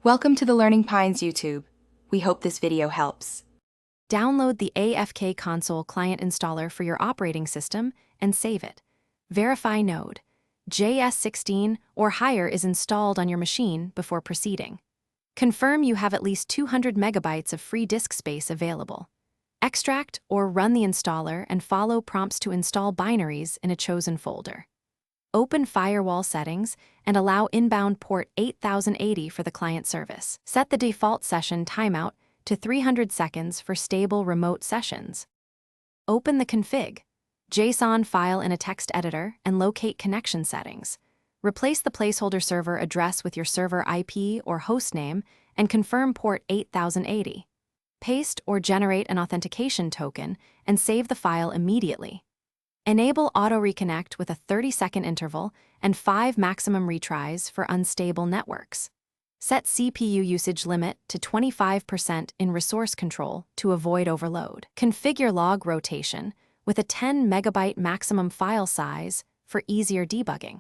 Welcome to the Learning Pines YouTube. We hope this video helps. Download the AFK Console client installer for your operating system and save it. Verify node JS16 or higher is installed on your machine before proceeding. Confirm you have at least 200 megabytes of free disk space available. Extract or run the installer and follow prompts to install binaries in a chosen folder. Open firewall settings and allow inbound port 8080 for the client service. Set the default session timeout to 300 seconds for stable remote sessions. Open the config JSON file in a text editor and locate connection settings. Replace the placeholder server address with your server IP or hostname and confirm port 8080. Paste or generate an authentication token and save the file immediately. Enable auto reconnect with a 30-second interval and 5 maximum retries for unstable networks. Set CPU usage limit to 25% in resource control to avoid overload. Configure log rotation with a 10 megabyte maximum file size for easier debugging.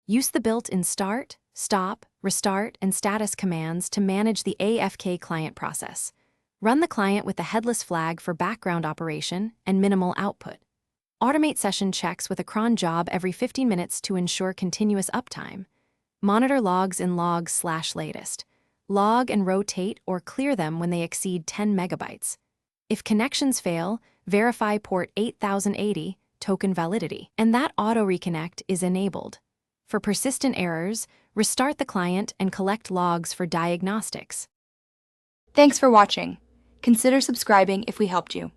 Use the built-in start, stop, restart, and status commands to manage the AFK client process. Run the client with the headless flag for background operation and minimal output. Automate session checks with a cron job every 15 minutes to ensure continuous uptime. Monitor logs in logs/latest. Log and rotate or clear them when they exceed 10 megabytes. If connections fail, verify port 8080 token validity, and that auto reconnect is enabled. For persistent errors, restart the client and collect logs for diagnostics. Thanks for watching. Consider subscribing if we helped you.